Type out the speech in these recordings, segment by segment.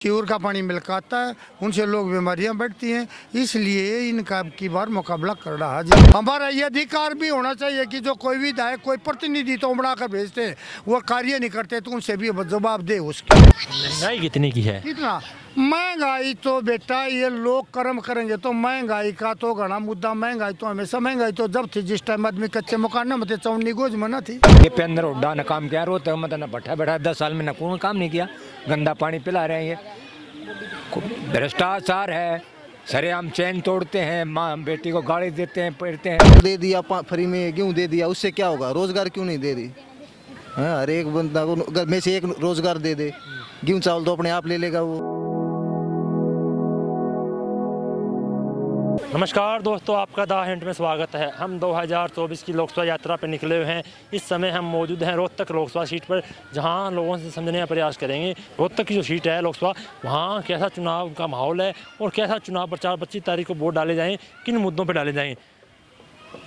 Tour का पानी मिलकर आता है, उनसे लोग बीमारियां बढ़ती हैं, इसलिए इनका की बार मुकाबला कर रहा है। हमारा ये अधिकार भी होना चाहिए कि जो कोई भी विधायक कोई प्रतिनिधि तो बनाकर भेजते हैं वो कार्य नहीं करते तो उनसे भी जवाब दे। उसकी महंगाई कितनी की है? कितना महंगाई तो बेटा ये लोग कर्म करेंगे तो महंगाई का तो घना मुद्दा। महंगाई तो हमेशा महंगाई तो जब थी जिस टाइम आदमी कच्चे मकान में थे चौनी गोज में न थी। ये पे अंदर उड्डा न काम किया रोते मतलब न बैठा बैठा 10 साल में न कोई काम नहीं किया, गंदा पानी पिला रहे हैं। ये भ्रष्टाचार है, सरेआम चैन तोड़ते हैं, माँ बेटी को गाड़ी देते हैं, पढ़ते हैं। दे दिया फ्री में गेहूँ दे दिया, उससे क्या होगा? रोजगार क्यों नहीं दे रही? हाँ, हर एक बंदा को अगर में से एक रोजगार दे दे, गेहूँ चावल तो अपने आप ले लेगा वो। नमस्कार दोस्तों, आपका द हिंट में स्वागत है। हम 2024 की लोकसभा यात्रा पर निकले हुए हैं। इस समय हम मौजूद हैं रोहतक लोकसभा सीट पर, जहां लोगों से समझने का प्रयास करेंगे रोहतक की जो सीट है लोकसभा, वहां कैसा चुनाव का माहौल है और कैसा चुनाव प्रचार 25 तारीख को वोट डाले जाएँ, किन मुद्दों पर डाले जाएँ।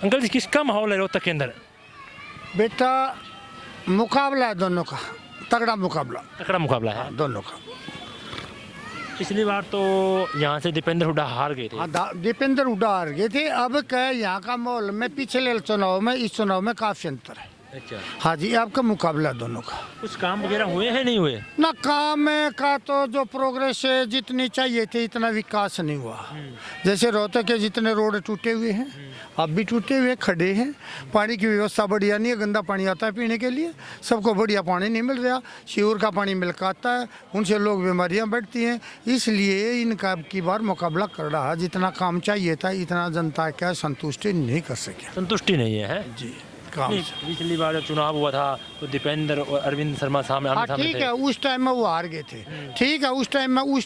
अंकल जी, किसका माहौल है रोहतक के अंदर? बेटा मुकाबला है दोनों का, तगड़ा मुकाबला है दोनों का। पिछली बार तो यहाँ से दीपेंद्र हुड्डा हार गए थे। हाँ, दीपेंद्र हुड्डा हार गए थे। अब क्या यहाँ का माहौल में पिछले चुनाव में इस चुनाव में काफी अंतर है। अच्छा, हाँ जी, आपका मुकाबला दोनों का। कुछ काम वगैरह हुए हैं नहीं हुए? ना काम का तो जो प्रोग्रेस जितनी चाहिए थी इतना विकास नहीं हुआ। जैसे रोहतक के जितने रोड टूटे हुए हैं अब भी टूटे हुए खड़े हैं। पानी की व्यवस्था बढ़िया नहीं है, गंदा पानी आता है पीने के लिए, सबको बढ़िया पानी नहीं मिल रहा। शिवर का पानी मिलकर आता है, उनसे लोग बीमारियां बढ़ती हैं, इसलिए इनका की बार मुकाबला कर रहा है। जितना काम चाहिए था इतना जनता क्या संतुष्टि नहीं कर सके। संतुष्टि नहीं है जी काम से। पिछली बार जब चुनाव हुआ था तो दीपेंद्र और अरविंद शर्मा सामने ठीक है, उस टाइम में वो हार गए थे। ठीक है, उस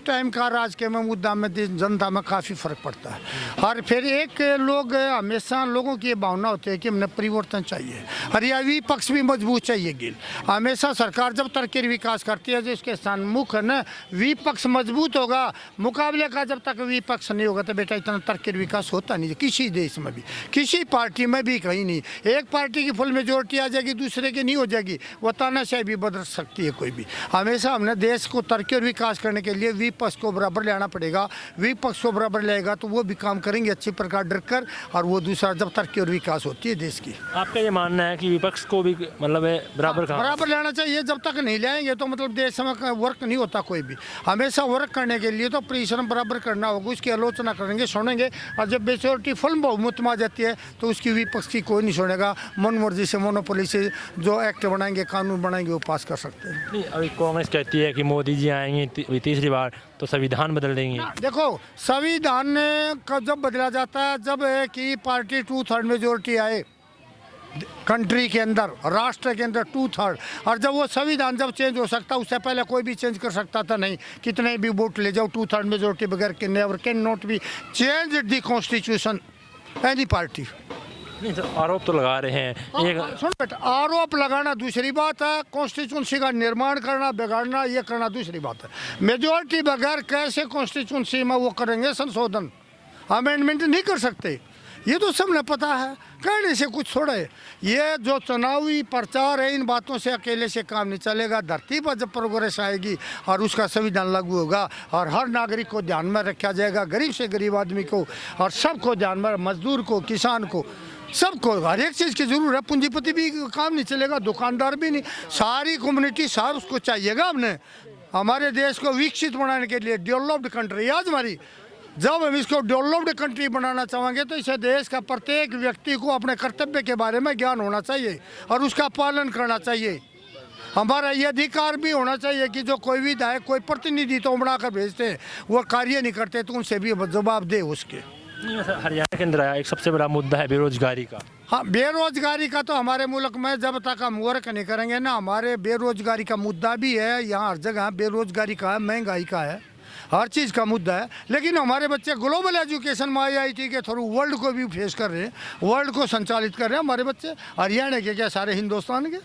टाइम का राजकीय में मुद्दा में जनता में काफ़ी फर्क पड़ता है। और फिर एक लोग हमेशा लोगों की ये भावना होती है कि हमने परिवर्तन चाहिए और यह विपक्ष भी मजबूत चाहिए। गिल हमेशा सरकार जब तरक्की विकास करती है जो इसके सन्मुख है ना विपक्ष मजबूत होगा। मुकाबले का जब तक विपक्ष नहीं होगा तो बेटा इतना तरक्की विकास होता नहीं, किसी देश में भी किसी पार्टी में भी कहीं नहीं। एक पार्टी की फुल मेजोरिटी आ जाएगी, दूसरे की नहीं हो जाएगी, वो तानाशाही भी बदल सकती है कोई भी। हमेशा हमने देश को तरक्की और विकास करने के लिए विपक्ष को बराबर लाना पड़ेगा। विपक्ष को बराबर लाएगा तो वो भी काम करेंगे अच्छी प्रकार डर कर, और वो दूसरा जब तरक्की और विकास होती है देश की। आपका ये मानना है कि विपक्ष को भी मतलब बराबर लाना चाहिए। जब तक नहीं लाएंगे तो मतलब देश में वर्क नहीं होता कोई भी। हमेशा वर्क करने के लिए तो परिश्रम बराबर करना होगा, उसकी आलोचना करेंगे, सुनेंगे, और जब मेजोरिटी फुल बहुमत में आ जाती है तो उसकी विपक्ष की कोई नहीं सुनेगा। मन मर्जी से मोनोपोली से जो एक्ट बनाएंगे, कानून बनाएंगे, वो पास कर सकते हैं। नहीं, अभी कांग्रेस कहती है कि मोदी जी आएंगे तीसरी बार तो संविधान बदल देंगे। देखो, संविधान का जब बदला जाता है जब है कि पार्टी 2/3 मेजोरिटी आए कंट्री के अंदर, राष्ट्र के अंदर 2/3, और जब वो संविधान जब चेंज हो सकता, उससे पहले कोई भी चेंज कर सकता था नहीं। कितने भी वोट ले जाओ, 2/3 मेजोरिटी बगैर can not be change the constitution any party. नहीं सर, आरोप तो लगा रहे हैं। सुन बेटा, आरोप लगाना दूसरी बात है, कॉन्स्टिट्यूंसी का निर्माण करना, बिगाड़ना, ये करना दूसरी बात है। मेजोरिटी बगैर कैसे कॉन्स्टिट्यूंसी में वो करेंगे संशोधन, अमेंडमेंट नहीं कर सकते, ये तो सबने पता है। कहने से कुछ छोड़े, ये जो चुनावी प्रचार है इन बातों से अकेले से काम नहीं चलेगा। धरती पर जब प्रोग्रेस आएगी और उसका संविधान लागू होगा और हर नागरिक को ध्यान में रखा जाएगा, गरीब से गरीब आदमी को और सबको ध्यान में, मजदूर को, किसान को, सबको हर एक चीज़ की जरूरत है। पूंजीपति भी काम नहीं चलेगा, दुकानदार भी नहीं, सारी कम्युनिटी सार उसको चाहिएगा। हमने हमारे देश को विकसित बनाने के लिए डेवलप्ड कंट्री आज हमारी, जब हम इसको डेवलप्ड कंट्री बनाना चाहेंगे तो इसे देश का प्रत्येक व्यक्ति को अपने कर्तव्य के बारे में ज्ञान होना चाहिए और उसका पालन करना चाहिए। हमारा ये अधिकार भी होना चाहिए कि जो कोई भी विधायक कोई प्रतिनिधि तो बनाकर भेजते हैं वो कार्य नहीं करते तो उनसे भी जवाब दे उसके। हरियाणा के अंदर आया एक सबसे बड़ा मुद्दा है बेरोजगारी का। हाँ, बेरोजगारी का तो हमारे मुल्क में जब तक हम वर्क नहीं करेंगे ना, हमारे बेरोजगारी का मुद्दा भी है। यहाँ हर जगह बेरोजगारी का है, महंगाई का है, हर चीज़ का मुद्दा है। लेकिन हमारे बच्चे ग्लोबल एजुकेशन में IIT के थ्रू वर्ल्ड को भी फेस कर रहे हैं, वर्ल्ड को संचालित कर रहे हैं हमारे बच्चे। हरियाणा के क्या सारे हिंदुस्तान के,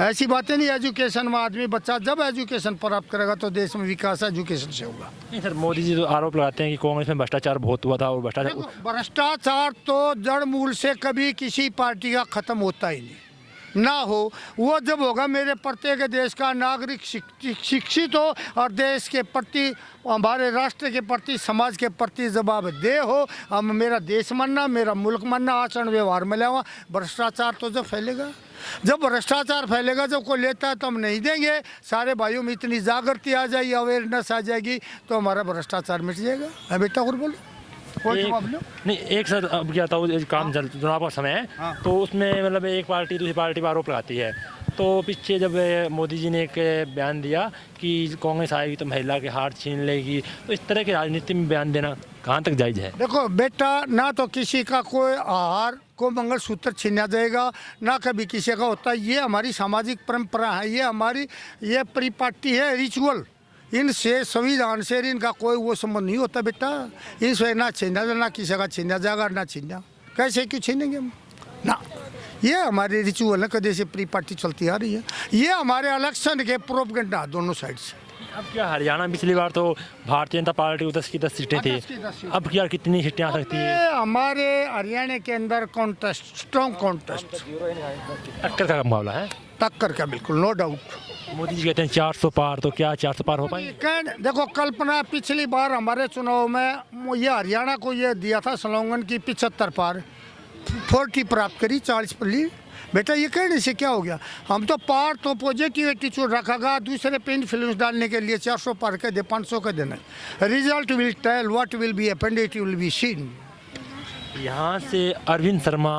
ऐसी बातें नहीं। एजुकेशन में आदमी बच्चा जब एजुकेशन प्राप्त करेगा तो देश में विकास एजुकेशन से होगा। नहीं सर, मोदी जी तो आरोप लगाते हैं कि कांग्रेस में भ्रष्टाचार बहुत हुआ था और भ्रष्टाचार तो जड़ मूल से कभी किसी पार्टी का खत्म होता ही नहीं। ना हो, वो जब होगा मेरे प्रत्येक देश का नागरिक शिक्षित हो और देश के प्रति, हमारे राष्ट्र के प्रति, समाज के प्रति जवाबदेह हो। हम मेरा देश मानना, मेरा मुल्क मानना, आचरण व्यवहार में लेवा। भ्रष्टाचार तो जब फैलेगा, जब भ्रष्टाचार फैलेगा, जब कोई लेता है तो हम नहीं देंगे। सारे भाइयों में इतनी जागृति आ जाएगी, अवेयरनेस आ जाएगी, तो हमारा भ्रष्टाचार मिट जाएगा। है बेटा, और बोलो नहीं, एक सर अब क्या था, वो काम चुनाव का समय है, हाँ। तो उसमें मतलब एक पार्टी दूसरी पार्टी पर आरोप लगाती है। तो पीछे जब मोदी जी ने एक बयान दिया कि कांग्रेस आएगी तो महिला के हाथ छीन लेगी, तो इस तरह की राजनीति में बयान देना कहाँ तक जायज़ है? देखो बेटा, ना तो किसी का कोई आहार को मंगलसूत्र छीना जाएगा, ना कभी किसी का होता है। ये हमारी सामाजिक परंपरा है, ये हमारी ये परिपाटी है, रिचुअल। इनसे, संविधान से इनका कोई वो संबंध नहीं होता बेटा। इनसे ना छीना जाए, ना किसी का छीना जाएगा, ना छीना। कैसे क्यों छीनेंगे हम? ना, ये हमारे रिचुअल है, कदे से परिपाटी चलती आ रही है। ये हमारे इलेक्शन के प्रोपेगेंडा दोनों साइड से। अब क्या हरियाणा पिछली बार तो भारतीय जनता पार्टी को 10 की 10 सीटें थी, 10 की 10 सीटें। अब क्या कितनी सीटें आ सकती है? ये हमारे हरियाणा के अंदर कॉन्टेस्ट, स्ट्रॉन्ग कॉन्टेस्ट, टक्कर का मुकाबला है। टक्कर का, बिल्कुल नो डाउट। मोदी जी कहते हैं 400 पार, तो क्या 400 पार हो पाएंगे? देखो, कल्पना पिछली बार हमारे चुनाव में ये हरियाणा को ये दिया था स्लोगन की 75 पार, 40 प्राप्त करी, 40 पर ली। बेटा, ये कहने से क्या हो गया? हम तो पार तो पॉजिटिव एटीट्यूड रखा, दूसरे पे इन्फ्लुएंस डालने के लिए 400 पार कर दे, 500 का देना। Result will tell what will be happened, it will be seen. यहाँ से अरविंद शर्मा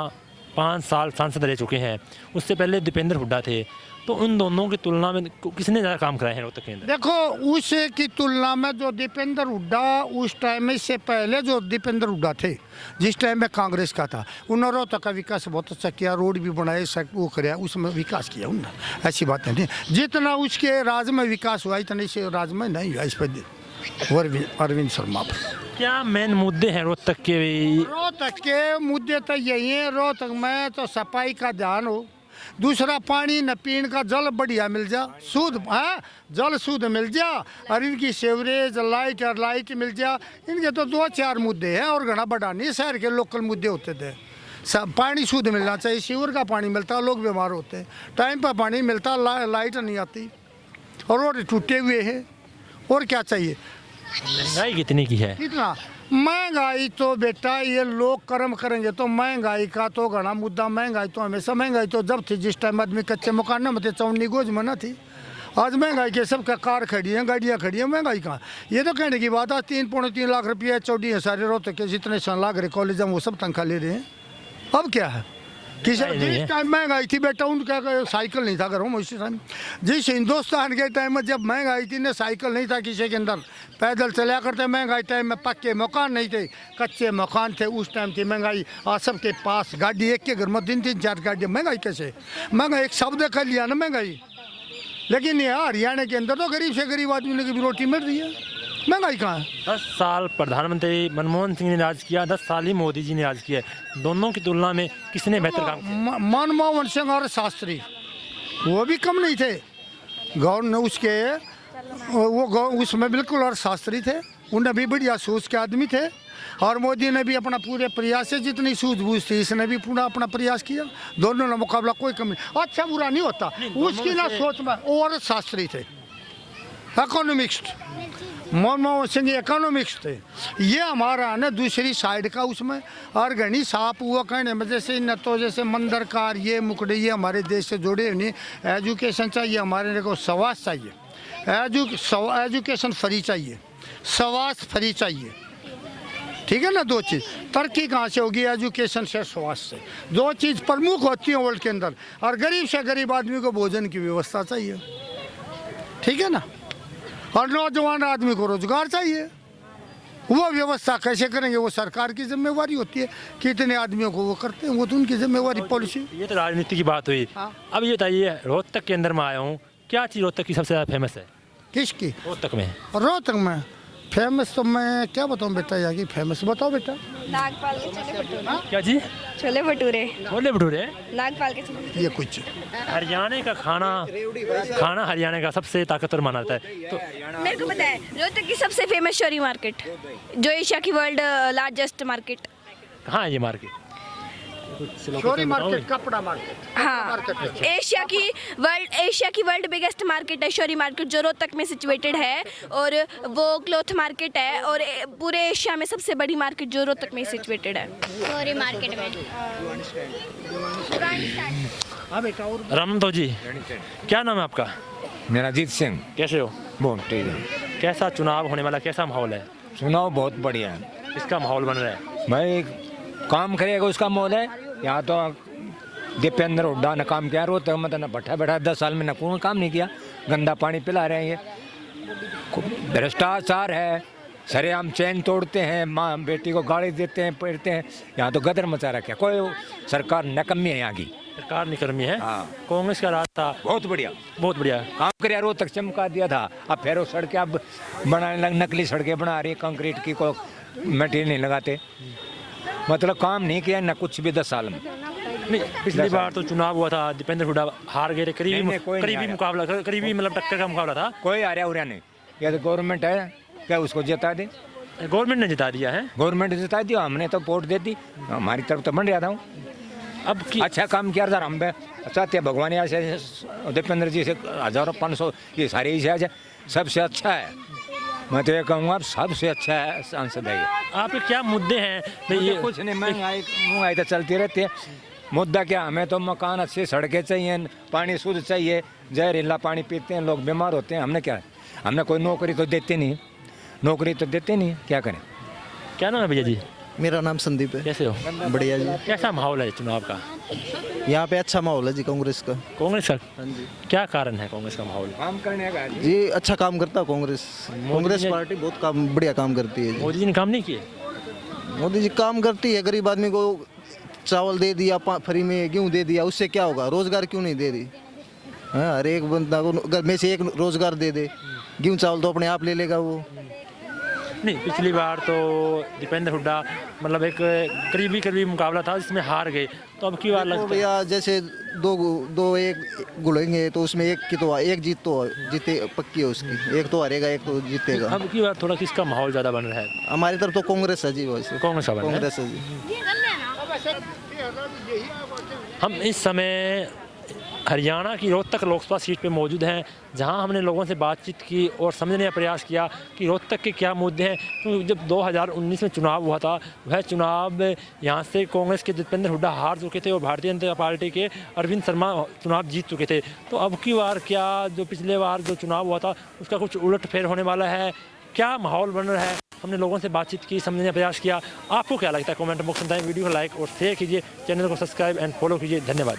5 साल सांसद रह चुके हैं, उससे पहले दीपेंद्र हुड्डा थे, तो उन दोनों की तुलना में किसने ज़्यादा काम कराए हैं रोहतक के अंदर? देखो, उस की तुलना में जो दीपेंद्र हुड्डा उस टाइम में, से पहले जो दीपेंद्र हुड्डा थे, जिस टाइम में कांग्रेस का था, उन्होंने रोहतक का विकास बहुत अच्छा किया, रोड भी बनाए, वो कराया, उसमें विकास किया उन्होंने। ऐसी बात नहीं, जितना उसके राज में विकास हुआ इतना इस राज में नहीं हुआ। इस पर अरविंद शर्मा पर क्या मेन मुद्दे हैं रोहतक के? रोहतक के मुद्दे तो यही है, रोहतक में तो सफाई का ध्यान हो, दूसरा पानी न पीने का जल बढ़िया मिल जा, शुद्ध है, जल शुद्ध मिल जा, और इनकी सेवरेज, लाइट और लाइट मिल जा। इनके तो 2-4 मुद्दे हैं, और घना बड़ा नहीं, शहर के लोकल मुद्दे होते थे। सब पानी शुद्ध मिलना चाहिए, सीवर का पानी मिलता, लोग बीमार होते हैं, टाइम पर पानी मिलता, लाइट नहीं आती, और रोड टूटे हुए हैं। और क्या चाहिए? महंगाई कितनी की है? कितना महंगाई? तो बेटा, ये लोग कर्म करेंगे तो महंगाई का तो घना मुद्दा। महंगाई तो हमेशा, महंगाई तो जब थी जिस टाइम आदमी कच्चे मकान में थे, चौनी गोज में न थी। आज महंगाई के सब का कार खड़ी है, गाड़ियाँ खड़ी हैं, महंगाई कहाँ? ये तो कहने की बात है। 3-3.5 लाख रुपये 14 है सारे रोहतक के, जितने लाख रहे कॉलेज में, वो सब तनख्वाह ले रहे हैं। अब क्या है? किसी जिस टाइम महंगाई थी बेटा, उनका साइकिल नहीं था घरों में उसी टाइम। जिस हिंदुस्तान के टाइम में जब महंगाई थी ना, साइकिल नहीं था किसी के अंदर, पैदल चला करते। महंगाई टाइम में पक्के मकान नहीं थे, कच्चे मकान थे, उस टाइम थी महंगाई। आज सबके पास गाड़ी, एक के घर में 3-4 गाड़ियाँ। महंगाई कैसे? महंगाई एक शब्द कर लिया ना महंगाई। लेकिन यहाँ हरियाणा के अंदर तो गरीब से गरीब आदमी की भी रोटी मिल रही है, महंगाई कहाँ है? 10 साल प्रधानमंत्री मनमोहन सिंह ने राज किया, 10 साल ही मोदी जी ने राज किया, दोनों की तुलना में किसने बेहतर काम किया? मनमोहन सिंह और शास्त्री वो भी कम नहीं थे, गवर्नर उसके वो उसमें बिल्कुल, और शास्त्री थे, उन्हें भी बढ़िया सोच के आदमी थे। और मोदी ने भी अपना पूरे प्रयास से, जितनी सूझबूझ थी, इसने भी पूरा अपना प्रयास किया। दोनों का मुकाबला कोई कम नहीं, अच्छा बुरा नहीं होता उसकी ना सोच में। और शास्त्री थे इकोनॉमिक्स, मनमोहन सिंह इकोनॉमिक्स थे। ये हमारा ना दूसरी साइड का उसमें, और घनी साफ हुआ कहने में, जैसे न तो जैसे मंदरकार, ये मुकड़े, ये हमारे देश से जुड़े नहीं। एजुकेशन चाहिए हमारे को, स्वास्थ्य चाहिए, एजुकेशन फ्री चाहिए, स्वास्थ्य फ्री चाहिए, ठीक है ना? 2 चीज़। तरक्की कहाँ से होगी? एजुकेशन से, स्वास्थ्य से। 2 चीज़ प्रमुख होती हैं वर्ल्ड के अंदर। और गरीब से गरीब आदमी को भोजन की व्यवस्था चाहिए, ठीक है ना? और नौजवान आदमी को रोजगार चाहिए। वो व्यवस्था कैसे करेंगे? वो सरकार की जिम्मेवारी होती है, कितने आदमियों को वो करते हैं, वो तो उनकी जिम्मेवारी, पॉलिसी। ये तो राजनीति की बात हुई। हाँ। अब ये बताइए, रोहतक के अंदर में आया हूँ, क्या चीज़ रोहतक की सबसे ज़्यादा फेमस है? किसकी? रोहतक में। रोहतक में फेमस तो मैं क्या बताऊँ बेटा, यहाँ की फेमस बताओ बेटा। नागपाल के छोले भटूरे। क्या जी? छोले भटूरे। छोले भटूरे? नागपाल के छोले। ये कुछ हरियाणा का खाना हरियाणा का सबसे ताकतवर माना जाता है। तो मेरे को पता है, रोहतक की सबसे फेमस शोरी मार्केट, जो एशिया की वर्ल्ड लार्जेस्ट मार्केट। कहाँ है ये मार्केट? शोरी मार्केट, कपड़ा मार्केट। हाँ, एशिया की वर्ल्ड बिगेस्ट मार्केट है शोरी मार्केट, जो रोहतक में सिचुएटेड है, और वो क्लॉथ मार्केट है, और पूरे एशिया में सबसे बड़ी मार्केट जो रोहतक में सिचुएटेड है। शोरी मार्केट में रामतो जी, क्या नाम है आपका? मेरा जीत सिंह। कैसे हो? बहुत ठीक है। कैसा चुनाव होने वाला, कैसा माहौल है? चुनाव बहुत बढ़िया है इसका माहौल बन रहा है। भाई, काम करेगा उसका मोल है। यहाँ तो दीपेंद्र हुड्डा ने काम किया, रोहतक में तो ना बैठा बैठा 10 साल में ना कोई काम नहीं किया, गंदा पानी पिला रहे हैं ये, भ्रष्टाचार है, सरेआम चैन तोड़ते हैं, माँ बेटी को गाड़ी देते हैं, पढ़ते हैं। यहाँ तो गदर मचा रखा है, कोई सरकार नकम्मी है यहाँ की। सरकार निकर्मी है। हाँ। कांग्रेस का राज था, बहुत बढ़िया बहुत बढ़िया। काम कर, रोहतक चमका दिया था। अब फिर वो सड़कें अब बनाने लग, नकली सड़कें बना रही, कंक्रीट की को मटेरियल नहीं लगाते, मतलब काम नहीं किया ना कुछ भी 10 साल में। नहीं, पिछली बार तो चुनाव हुआ था, दीपेंद्र हुड्डा हार गए थे, नहीं, कोई नहीं करीबी हारा। मुकाबला, करीबी मतलब टक्कर का मुकाबला था। कोई आ रहा उरा नहीं, या तो गवर्नमेंट है क्या उसको जिता दे, गवर्नमेंट ने जिता दिया है। गवर्नमेंट जिता दिया, हमने तो वोट दे दी, हमारी तरफ तो बन रहा था। अब की अच्छा काम किया था हम पे, चाहते भगवान यहाँ से दीपेंद्र जी से 1000-500 ये सारे ही से सबसे अच्छा है। मैं तो ये कहूँगा सबसे अच्छा है सांसद है ये। आपके क्या मुद्दे हैं भाई? मुझे ये कुछ नहीं, महंगाई तो चलती रहती है। मुद्दा क्या, हमें तो मकान अच्छे, सड़कें चाहिए, पानी शुद्ध चाहिए। जहरीला पानी पीते हैं लोग, बीमार होते हैं। हमने क्या, हमने कोई नौकरी तो देते नहीं, नौकरी तो देते नहीं, क्या करें। क्या नाम है भैया जी? मेरा नाम संदीप है। कैसे हो? बढ़िया जी। कैसा माहौल है चुनाव का? यहाँ पे अच्छा माहौल है जी कांग्रेस का। कांग्रेस का क्या कारण है कांग्रेस का माहौल? काम करने का जी अच्छा काम करता है कांग्रेस। कांग्रेस पार्टी बहुत काम, बढ़िया काम करती है जी। मोदी जी ने काम नहीं किए? मोदी जी काम करती है, गरीब आदमी को चावल दे दिया, फ्री में गेहूँ दे दिया, उससे क्या होगा? रोजगार क्यों नहीं दे रही? हाँ, हर एक बंदा को अगर में से एक रोजगार दे दे, गेहूँ चावल तो अपने आप ले लेगा वो। नहीं, पिछली बार तो दीपेंद्र हुड्डा मतलब एक करीबी मुकाबला था जिसमें हार गए, तो अब की बार तो लगता है भैया जैसे दो एक गुलेंगे तो उसमें एक की तो एक जीत तो जीते पक्की है उसकी, एक तो हारेगा एक तो जीतेगा। अब की बार थोड़ा किसका माहौल ज़्यादा बन रहा है? हमारी तरफ तो कांग्रेस है जी, वैसे कांग्रेस का बन रहा है। कांग्रेस है जी। हम इस समय हरियाणा की रोहतक लोकसभा सीट पे मौजूद हैं, जहां हमने लोगों से बातचीत की और समझने का प्रयास किया कि रोहतक के क्या मुद्दे हैं। क्योंकि जब 2019 में चुनाव हुआ था, वह चुनाव यहां से कांग्रेस के दीपेंद्र हुड्डा हार चुके थे और भारतीय जनता पार्टी के अरविंद शर्मा चुनाव जीत चुके थे। तो अब की बार क्या, जो पिछले बार जो चुनाव हुआ था उसका कुछ उलटफेर होने वाला है? क्या माहौल बन रहा है? हमने लोगों से बातचीत की, समझने का प्रयास किया। आपको क्या लगता है? कमेंट बॉक्स में बताएं। वीडियो को लाइक और शेयर कीजिए, चैनल को सब्सक्राइब एंड फॉलो कीजिए। धन्यवाद।